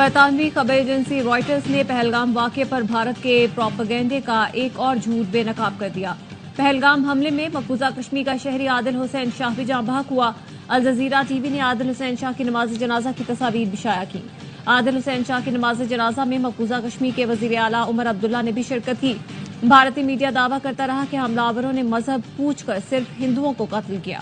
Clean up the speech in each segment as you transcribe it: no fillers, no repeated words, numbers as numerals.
برطانوی خبر agency writers نے پہلگام واقعے پر بھارت کے پروپیگنڈے کا ایک اور جھوٹ بے نقاب کر دیا۔ پہلگام حملے میں مقبوضہ کشمیر کا شہری عادل حسین شاہ بھی جاں بحق ہوا۔ الجزیرہ ٹی وی نے عادل حسین شاہ کی نماز جنازہ کی تصاویر بھی شائع کی۔ عادل حسین شاہ کی نماز جنازہ میں مقبوضہ کشمیر کے وزیر اعلیٰ عمر عبداللہ نے بھی شرکت کی۔ بھارتی میڈیا دعویٰ کرتا رہا کہ حملہ آوروں نے مذہب پوچھ کر صرف ہندوؤں کو قتل کیا۔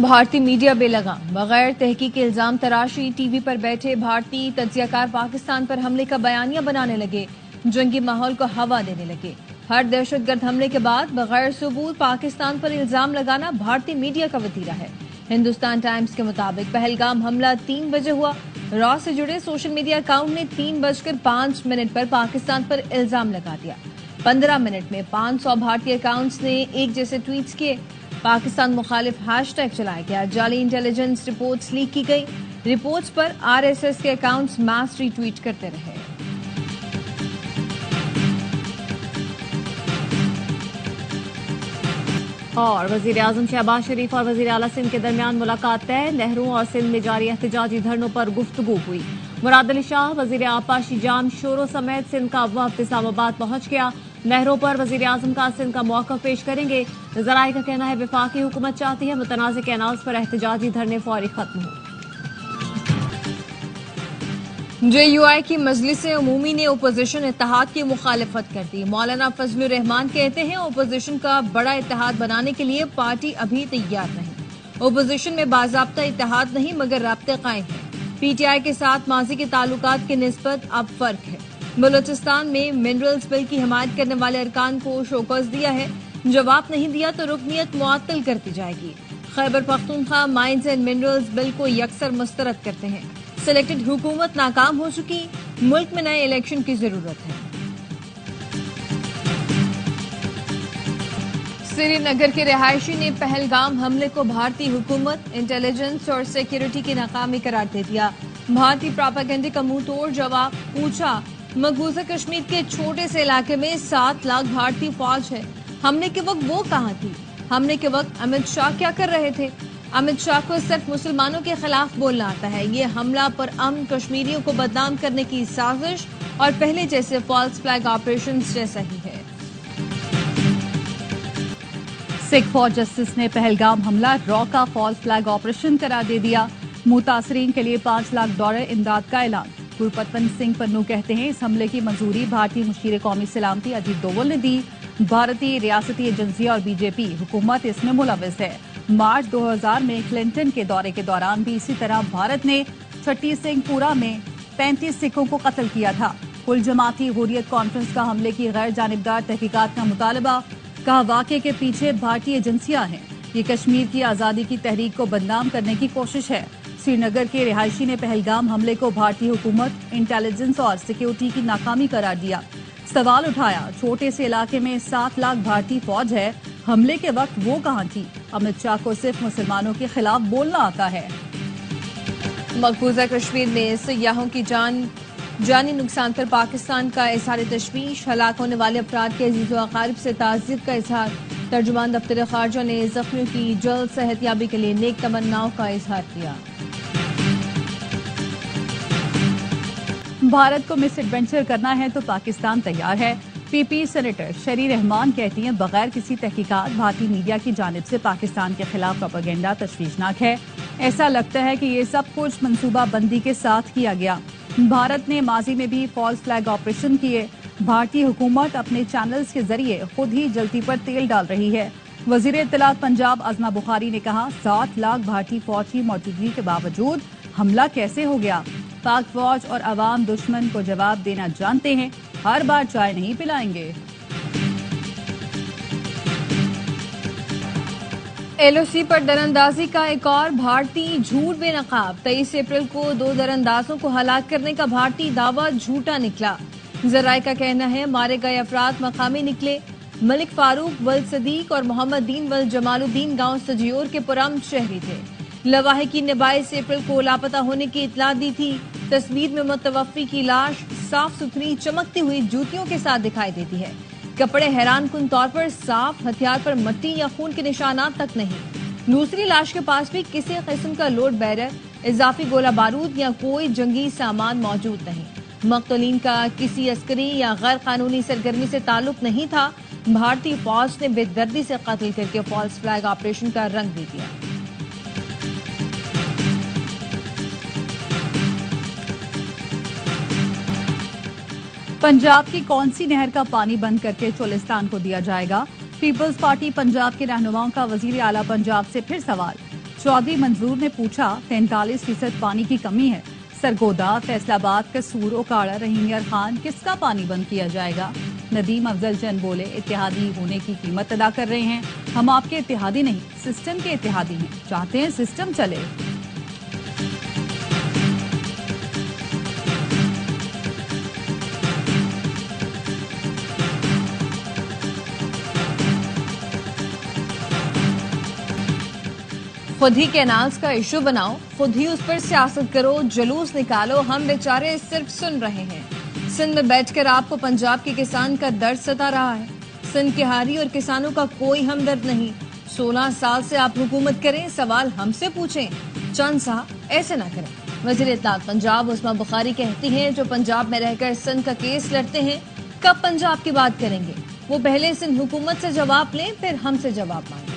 بھارتی میڈیا بے لگام، بغیر تحقیق کے الزام تراشی، ٹی وی پر بیٹھے بھارتی تجزیہ کار پاکستان پر حملے کا بیانیہ بنانے لگے، جنگی ماحول کو ہوا دینے لگے۔ ہر دہشت گرد حملے کے بعد بغیر ثبوت پاکستان پر الزام لگانا بھارتی میڈیا کا وتیرہ ہے۔ ہندوستان ٹائمز کے مطابق پہلگام حملہ 3 بجے ہوا۔ را سے جڑے سوشل میڈیا اکاؤنٹ نے 3:05 پر پاکستان پر الزام لگا دیا۔ 15 منٹ میں 500 بھارتی اکاؤنٹس نے ایک جیسے ٹویٹس کیے۔ پاکستان مخالف ہیش ٹیگ چلایا گیا۔ جعلی انٹیلیجنس رپورٹس لیک کی گئی۔ رپورٹس پر RSS کے اکاؤنٹس ماس ری ٹویٹ کرتے رہے۔ اور وزیر اعظم شہباز شریف اور وزیر اعلیٰ سندھ کے درمیان ملاقات طے۔ نہروں اور سندھ میں جاری احتجاجی دھرنوں پر گفتگو ہوئی۔ مراد علی شاہ وزیر آبپاشی جام شورو سمیت سندھ کا وفد اسلام آباد پہنچ گیا۔ نہروں پر وزیر اعظم کا سندھ کا موقف پیش کریں گے۔ ذرائع کا کہنا ہے وفاقی حکومت چاہتی ہے متنازع کینالز پر احتجاجی دھرنے فوری ختم ہوں۔ JUI کی مجلس عمومی نے اپوزیشن اتحاد کی مخالفت کر دی۔ مولانا فضل الرحمان کہتے ہیں اپوزیشن کا بڑا اتحاد بنانے کے لیے پارٹی ابھی تیار نہیں۔ اپوزیشن میں باضابطہ اتحاد نہیں مگر رابطے قائم ہیں۔ PTI کے ساتھ ماضی کے تعلقات کی نسبت اب فرق ہے۔ بلوچستان میں منرلز بل کی حمایت کرنے والے ارکان کو شوکاز دیا ہے۔ جواب نہیں دیا تو رکنیت معطل کر دی جائے گی۔ Khyber Pakhtunkhwa mines and minerals bill کو یکسر مسترد کرتے ہیں۔ سلیکٹڈ حکومت ناکام ہو چکی، ملک میں نئے الیکشن کی ضرورت ہے۔ سری نگر کے رہائشی نے پہلگام حملے کو بھارتی حکومت، انٹیلیجنس اور سیکیورٹی کی ناکامی قرار دے دیا۔ بھارتی پروپیگنڈے کا منہ توڑ جواب پوچھا، مقبوضہ کشمیر کے چھوٹے سے علاقے میں 7 لاکھ بھارتی فوج ہے، حملے کے وقت وہ کہاں تھی؟ حملے کے وقت امت شاہ کیا کر رہے تھے؟ امت شاہ کو صرف مسلمانوں کے خلاف بولنا آتا ہے۔ یہ حملہ پر کشمیریوں کو بدنام کرنے کی سازش اور پہلے جیسے فالس فلیگ آپریشنز جیسا ہی ہے۔ سکھ فار جسٹس نے پہلگام حملہ را کا فالس فلیگ آپریشن قرار دے دیا۔ متاثرین کے لیے $5 لاکھ امداد کا اعلان۔ گرپتن سنگھ پنو کہتے ہیں اس حملے کی منظوری بھارتی مشیر قومی سلامتی اجیت دوول نے دی۔ بھارتی ریاستی ایجنسیاں اور BJP حکومت اس میں ملوث ہے۔ مارچ 2000 میں کلنٹن کے دورے کے دوران بھی اسی طرح بھارت نے چھٹی سنگھ پورہ میں 35 سکھوں کو قتل کیا تھا۔ کل جماعتی حریت کانفرنس کا حملے کی غیر جانبدار تحقیقات کا مطالبہ، کہا واقعے کے پیچھے بھارتی ایجنسیاں ہیں۔ یہ کشمیر کی آزادی کی تحریک کو بدنام کرنے کی کوشش ہے۔ سری نگر کے رہائشی نے پہلگام حملے کو بھارتی حکومت، انٹیلیجنس اور سیکیورٹی کی ناکامی قرار دیا۔ سوال اٹھایا، چھوٹے سے علاقے میں 7 لاکھ بھارتی فوج ہے، حملے کے وقت وہ کہاں تھی؟ امت شاہ کو صرف مسلمانوں کے خلاف بولنا آتا ہے۔ مقبوضہ کشمیر میں سیاحوں کی جانی نقصان پر پاکستان کا اظہار تشویش، ہلاک ہونے والے افراد کے عزیز و اقارب سے تعزیت کا اظہار۔ ترجمان دفتر خارجہ نے زخمیوں کی جلد صحت یابی کے لیے نیک تمناؤں کا اظہار کیا۔ بھارت کو مس ایڈونچر کرنا ہے تو پاکستان تیار ہے۔ PP سینیٹر شری رحمان کہتی ہیں بغیر کسی تحقیقات بھارتی میڈیا کی جانب سے پاکستان کے خلاف پروپیگنڈا تشویشناک ہے۔ ایسا لگتا ہے کہ یہ سب کچھ منصوبہ بندی کے ساتھ کیا گیا۔ بھارت نے ماضی میں بھی فالس فلیگ آپریشن کیے۔ بھارتی حکومت اپنے چینلز کے ذریعے خود ہی جلتی پر تیل ڈال رہی ہے۔ وزیر اطلاعات پنجاب عظمہ بخاری نے کہا 7 لاکھ بھارتی فوج کی موجودگی کے باوجود حملہ کیسے ہو گیا؟ پاک فوج اور عوام دشمن کو جواب دینا جانتے ہیں، ہر بار چائے نہیں پلائیں گے۔ LOC پر دراندازی کا ایک اور بھارتی جھوٹ بے نقاب۔ 23 اپریل کو 2 دراندازوں کو ہلاک کرنے کا بھارتی دعویٰ جھوٹا نکلا۔ ذرائع کا کہنا ہے مارے گئے افراد مقامی نکلے۔ ملک فاروق ولد صدیق اور محمد دین ولد جمال الدین گاؤں سجیور کے پرامن شہری تھے۔ لواحقین نے 22 اپریل کو لاپتہ ہونے کی اطلاع دی تھی۔ تصویر میں متوفی کی لاش صاف ستھری چمکتی ہوئی جوتیوں کے ساتھ دکھائی دیتی ہے۔ کپڑے حیران کن طور پر صاف، ہتھیار پر مٹی یا خون کے نشانات تک نہیں۔ دوسری لاش کے پاس بھی کسی قسم کا لوڈ بیرر، اضافی گولہ بارود یا کوئی جنگی سامان موجود نہیں۔ مقتولین کا کسی عسکری یا غیر قانونی سرگرمی سے تعلق نہیں تھا۔ بھارتی فوج نے بے دردی سے قتل کر کے فالس فلیگ آپریشن کا رنگ دے دیا۔ پنجاب کی کون سی نہر کا پانی بند کر کے چولستان کو دیا جائے گا؟ پیپلز پارٹی پنجاب کے رہنماؤں کا وزیر اعلیٰ پنجاب سے پھر سوال۔ چودھری منظور نے پوچھا 43% پانی کی کمی ہے، سرگودا، فیصل آباد، قصور، اوکاڑا، رحیم یار خان کس کا پانی بند کیا جائے گا؟ ندیم افضل چند بولے اتحادی ہونے کی قیمت ادا کر رہے ہیں، ہم آپ کے اتحادی نہیں سسٹم کے اتحادی ہیں، چاہتے ہیں سسٹم چلے۔ خود ہی کینالز کا ایشو بناؤ، خود ہی اس پر سیاست کرو، جلوس نکالو، ہم بیچارے صرف سن رہے ہیں۔ سندھ میں بیٹھ کر آپ کو پنجاب کے کسان کا درد ستا رہا ہے۔ سندھ کے ہاری اور کسانوں کا کوئی ہمدرد نہیں۔ 16 سال سے آپ حکومت کریں، سوال ہم سے پوچھیں۔ چند صاحب ایسے نہ کریں۔ وزیر اطلاعات پنجاب عثما بخاری کہتی ہیں جو پنجاب میں رہ کر سندھ کا کیس لڑتے ہیں کب پنجاب کی بات کریں گے؟ وہ پہلے سندھ حکومت سے جواب لیں پھر ہم سے جواب مانگیں۔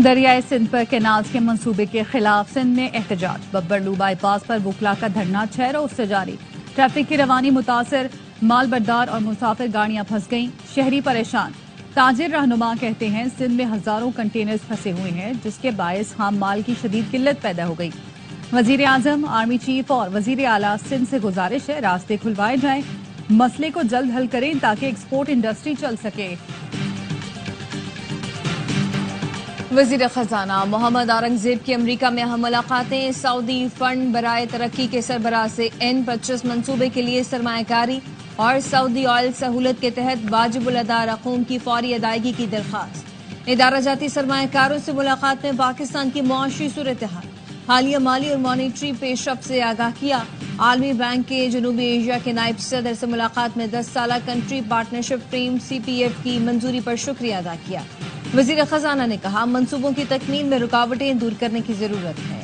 دریائے سندھ پر کینالز کے منصوبے کے خلاف سندھ میں احتجاج، ببرلو بائی پاس پر وکلاء کا دھرنا 6 روز سے جاری۔ ٹریفک کی روانی متاثر، مال بردار اور مسافر گاڑیاں پھنس گئیں، شہری پریشان۔ تاجر رہنما کہتے ہیں سندھ میں ہزاروں کنٹینرز پھنسے ہوئے ہیں جس کے باعث خام مال کی شدید قلت پیدا ہو گئی۔ وزیر اعظم، آرمی چیف اور وزیر اعلیٰ سندھ سے گزارش ہے راستے کھلوائے جائیں، مسئلے کو جلد حل کریں تاکہ ایکسپورٹ انڈسٹری چل سکے۔ وزیر خزانہ محمد اورنگزیب کی امریکہ میں اہم ملاقاتیں، سعودی فنڈ برائے ترقی کے سربراہ سے N25 منصوبے کے لیے سرمایہ کاری اور سعودی آئل سہولت کے تحت واجب الادا رقوم کی فوری ادائیگی کی درخواست۔ ادارہ جاتی سرمایہ کاروں سے ملاقات میں پاکستان کی معاشی صورتحال، حالیہ مالی اور مانیٹری پیش رفت سے آگاہ کیا۔ عالمی بینک کے جنوبی ایشیا کے نائب صدر سے ملاقات میں 10 سالہ کنٹری پارٹنرشپ فریم CPF کی منظوری پر شکریہ ادا کیا۔ وزیر خزانہ نے کہا منصوبوں کی تکمیل میں رکاوٹیں دور کرنے کی ضرورت ہے۔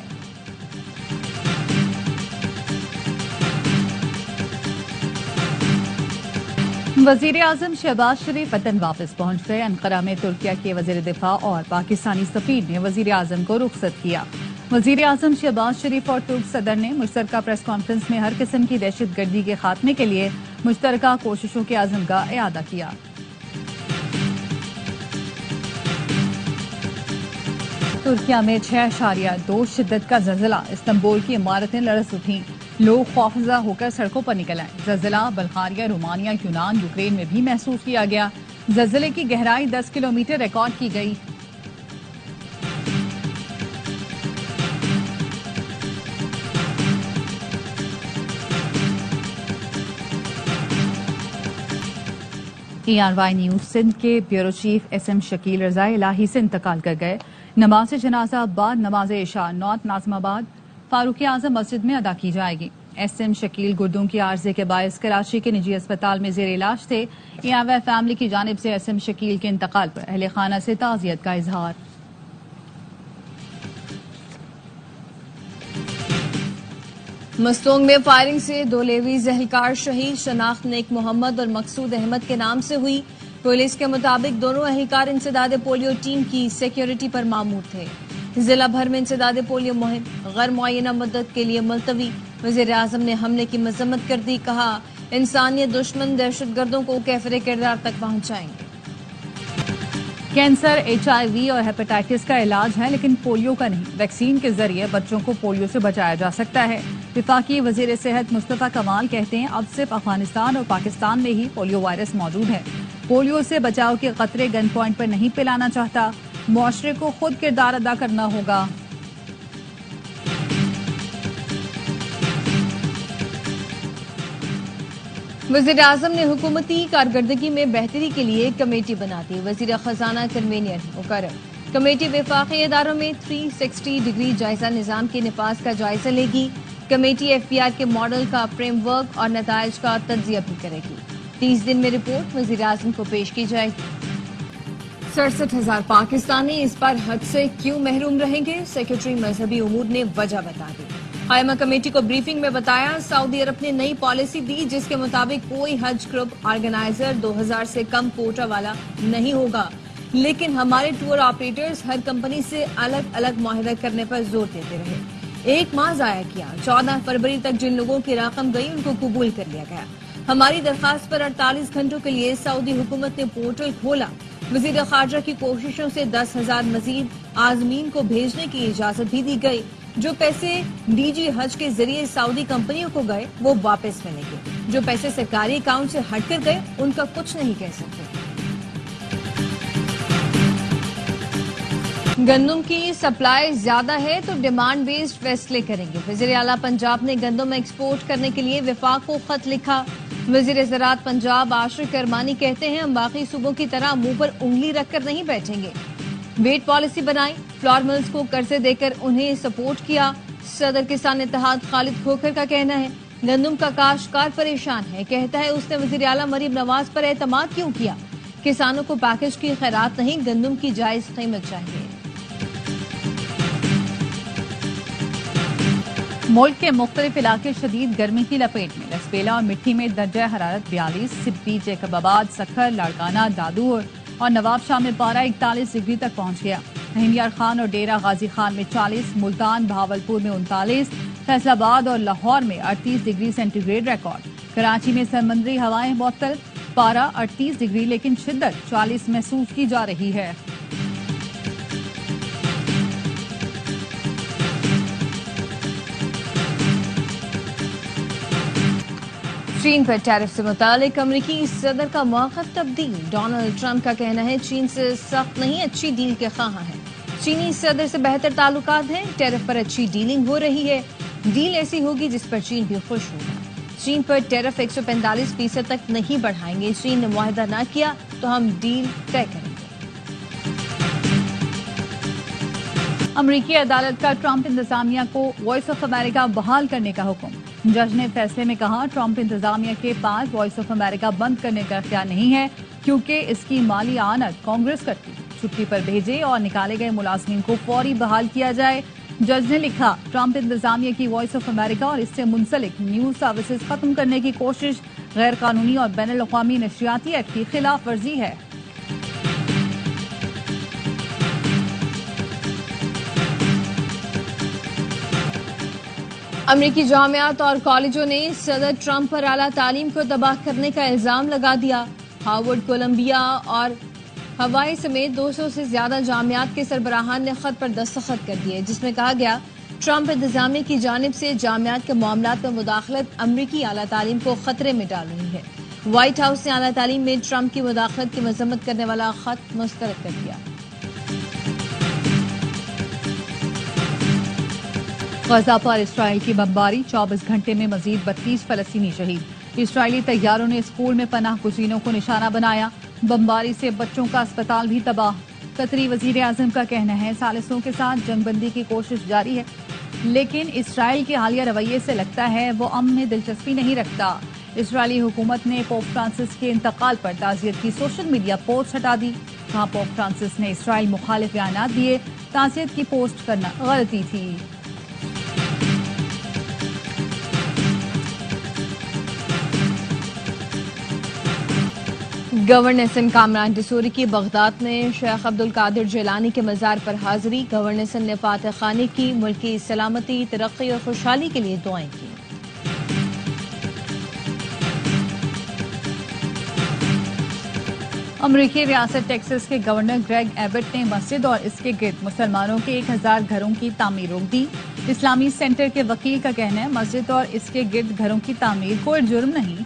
وزیر اعظم شہباز شریف وطن واپس پہنچ گئے۔ انقرہ میں ترکیہ کے وزیر دفاع اور پاکستانی سفیر نے وزیر اعظم کو رخصت کیا۔ وزیر اعظم شہباز شریف اور ترک صدر نے مشترکہ پریس کانفرنس میں ہر قسم کی دہشت گردی کے خاتمے کے لیے مشترکہ کوششوں کے عزم کا اعادہ کیا۔ ترکیہ میں 6.2 شدت کا زلزلہ، استنبول کی عمارتیں لرز اٹھیں، لوگ خوفزدہ ہو کر سڑکوں پر نکل آئے۔ زلزلہ بلغاریہ، رومانیہ، یونان، یوکرین میں بھی محسوس کیا گیا۔ زلزلے کی گہرائی 10 کلومیٹر ریکارڈ کی گئی۔ ERY نیوز سندھ کے بیورو چیف SM شکیل رضا الہی سے انتقال کر گئے۔ نماز جنازہ بعد نماز عشاء نارتھ ناظم آباد فاروق اعظم مسجد میں ادا کی جائے گی۔ SM شکیل گردوں کی عارضے کے باعث کراچی کے نجی اسپتال میں زیر علاج تھے۔ ERY فیملی کی جانب سے SM شکیل کے انتقال پر اہل خانہ سے تعزیت کا اظہار۔ مستونگ میں فائرنگ سے 2 لیویز اہلکار شہید، شناخت نیک محمد اور مقصود احمد کے نام سے ہوئی۔ پولیس کے مطابق دونوں اہلکار انسداد پولیو ٹیم کی سیکیورٹی پر مامور تھے۔ ضلع بھر میں انسداد پولیو مہم غیر معینہ مدت کے لیے ملتوی۔ وزیر اعظم نے حملے کی مذمت کر دی، کہا انسانیت دشمن دہشت گردوں کو کیفر کردار تک پہنچائیں گے۔ کینسر، HIV اور ہیپاٹائٹس کا علاج ہے لیکن پولیو کا نہیں۔ ویکسین کے ذریعے بچوں کو پولیو سے بچایا جا سکتا ہے۔ وفاقی وزیر صحت مصطفیٰ کمال کہتے ہیں اب صرف افغانستان اور پاکستان میں ہی پولیو وائرس موجود ہے۔ پولیو سے بچاؤ کے قطرے گن پوائنٹ پر نہیں پلانا چاہتا، معاشرے کو خود کردار ادا کرنا ہوگا۔ وزیر اعظم نے حکومتی کارکردگی میں بہتری کے لیے کمیٹی بنا دی، وزیر خزانہ کنوینئر مقرر۔ کمیٹی وفاقی اداروں میں 360 ڈگری جائزہ نظام کے نفاذ کا جائزہ لے گی۔ کمیٹی FPR کے ماڈل کا فریم ورک اور نتائج کا تجزیہ بھی کرے گی. 30 دن میں رپورٹ وزیراعظم کو پیش کی جائے گی. 67,000 پاکستانی اس بار حج سے کیوں محروم رہیں گے؟ سیکرٹری مذہبی امور نے وجہ بتا دی. قائمہ کمیٹی کو بریفنگ میں بتایا سعودی عرب نے نئی پالیسی دی جس کے مطابق کوئی حج گروپ آرگنائزر 2000 سے کم کوٹا والا نہیں ہوگا، لیکن ہمارے ٹور آپریٹرز ہر کمپنی سے الگ الگ معاہدہ کرنے پر زور دیتے رہے. 1 ماہ ضائع کیا. 14 فروری تک جن لوگوں کی رقم گئی ان کو قبول کر لیا گیا. ہماری درخواست پر 48 گھنٹوں کے لیے سعودی حکومت نے پورٹل کھولا. وزیر خارجہ کی کوششوں سے 10,000 مزید عازمین کو بھیجنے کی اجازت بھی دی گئی. جو پیسے DG حج کے ذریعے سعودی کمپنیوں کو گئے وہ واپس ملیں گے. جو پیسے سرکاری اکاؤنٹ سے ہٹ کر گئے ان کا کچھ نہیں کہہ سکتے. گندم کی سپلائی زیادہ ہے تو ڈیمانڈ بیسڈ فیصلے کریں گے. وزیر اعلیٰ پنجاب نے گندم ایکسپورٹ کرنے کے لیے وفاق کو خط لکھا. وزیر زراعت پنجاب عاشق کرمانی کہتے ہیں ہم باقی صوبوں کی طرح منہ پر انگلی رکھ کر نہیں بیٹھیں گے. ویٹ پالیسی بنائی. فلور ملز کو قرضے دے کر انہیں سپورٹ کیا. صدر کسان اتحاد خالد کھوکھر کا کہنا ہے گندم کا کاشتکار پریشان ہے. کہتا ہے اس نے وزیر اعلیٰ مریم نواز پر اعتماد کیوں کیا. کسانوں کو پیکج کی خیرات نہیں گندم کی جائز قیمت چاہیے. ملک کے مختلف علاقے شدید گرمی کی لپیٹ میں. لسبیلا اور مٹھی میں درجہ حرارت 42، سبی، جیکب آباد، سکھر، لاڑکانہ، دادو اور نواب شاہ میں پارہ 41 ڈگری تک پہنچ گیا. ہمیار خان اور ڈیرہ غازی خان میں 40، ملتان، بہاولپور میں 39، فیصل آباد اور لاہور میں 38 degree centigrade record. Karachi میں سمندری ہوائیں معطل، پارہ 38 ڈگری لیکن شدت 40 محسوس کی جا رہی ہے. چین پر ٹیرف سے متعلق امریکی صدر کا موقف تبدیل. ڈونلڈ ٹرمپ کا کہنا ہے چین سے سخت نہیں اچھی ڈیل کے خواہاں ہیں. چینی صدر سے بہتر تعلقات ہیں. ٹیرف پر اچھی ڈیلنگ ہو رہی ہے. ڈیل ایسی ہوگی جس پر چین بھی خوش ہوگا. چین پر ٹیرف 145% تک نہیں بڑھائیں گے. چین نے معاہدہ نہ کیا تو ہم ڈیل طے کریں گے. امریکی عدالت کا ٹرمپ انتظامیہ کو وائس آف امریکہ بحال کرنے کا حکم. جج نے فیصلے میں کہا ٹرمپ انتظامیہ کے پاس وائس آف امریکہ بند کرنے کا اختیار نہیں ہے کیونکہ اس کی مالی اعانت کانگریس کرتی. چھٹی پر بھیجے اور نکالے گئے ملازمین کو فوری بحال کیا جائے. جج نے لکھا ٹرمپ انتظامیہ کی وائس آف امریکہ اور اس سے منسلک نیوز سروسز ختم کرنے کی کوشش غیر قانونی اور بین الاقوامی نشریاتی ایکٹ کی خلاف ورزی ہے. امریکی جامعات اور کالجوں نے صدر ٹرمپ پر اعلیٰ تعلیم کو تباہ کرنے کا الزام لگا دیا. ہارورڈ، کولمبیا اور ہوائی سمیت 200 سے زیادہ جامعات کے سربراہان نے خط پر دستخط کر دیے جس میں کہا گیا ٹرمپ انتظامیہ کی جانب سے جامعات کے معاملات میں مداخلت امریکی اعلیٰ تعلیم کو خطرے میں ڈال رہی ہے. وائٹ ہاؤس نے اعلیٰ تعلیم میں ٹرمپ کی مداخلت کی مذمت کرنے والا خط مسترد کر دیا. غزہ پر اسرائیل کی بمباری، 24 گھنٹے میں مزید 32 فلسطینی شہید. اسرائیلی طیاروں نے اسکول میں پناہ گزینوں کو نشانہ بنایا. بمباری سے بچوں کا اسپتال بھی تباہ. قطری وزیر اعظم کا کہنا ہے ثالثوں کے ساتھ جنگ بندی کی کوشش جاری ہے لیکن اسرائیل کے حالیہ رویے سے لگتا ہے وہ امن میں دلچسپی نہیں رکھتا. اسرائیلی حکومت نے پوپ فرانسس کے انتقال پر تعزیت کی سوشل میڈیا پوسٹ ہٹا دی. کہا پوپ فرانسس نے اسرائیل مخالف بیانات دیے، تعزیت کی پوسٹ کرنا غلطی تھی. گورنر اسم کامران ڈسوری کی بغداد میں شیخ عبدالقادر جیلانی کے مزار پر حاضری. گورنر اسم نے فاتح خانی کی، ملک کی سلامتی، ترقی اور خوشحالی کے لیے دعائیں کی. امریکی ریاست ٹیکساس کے گورنر گریگ ایبٹ نے مسجد اور اس کے گرد مسلمانوں کے 1000 گھروں کی تعمیر روک دی. اسلامی سینٹر کے وکیل کا کہنا ہے مسجد اور اس کے گرد گھروں کی تعمیر کوئی جرم نہیں.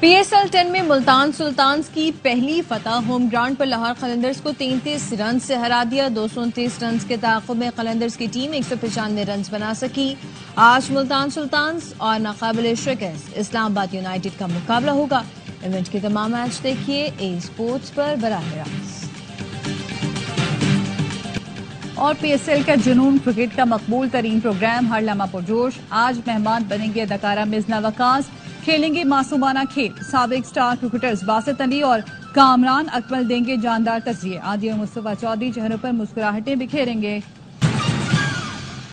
PSL 10 میں ملتان سلطانز کی پہلی فتح. ہوم گراؤنڈ پر لاہور قلندرز کو 33 رنز سے ہرا دیا. 229 رنز کے تعاقب میں قلندرز کی ٹیم 195 رنز بنا سکی. آج ملتان سلطانز اور ناقابل شکست اسلام آباد یونائیٹڈ کا مقابلہ ہوگا. ایونٹ کے تمام میچ دیکھیے اے اسپورٹس پر براہ راست. اور پی ایس ایل کا جنون کرکٹ کا مقبول ترین پروگرام ہر لمحہ پرجوش. آج مہمان بنیں گے اداکارہ مزنہ وقاص. کھیلیں گے معصومانہ کھیل. سابق سٹار کرکٹرز باسط علی اور کامران اکمل دیں گے جاندار تجزیے. عادی اور مصطفیٰ چودھری چہروں پر مسکراہٹیں بکھیریں گے.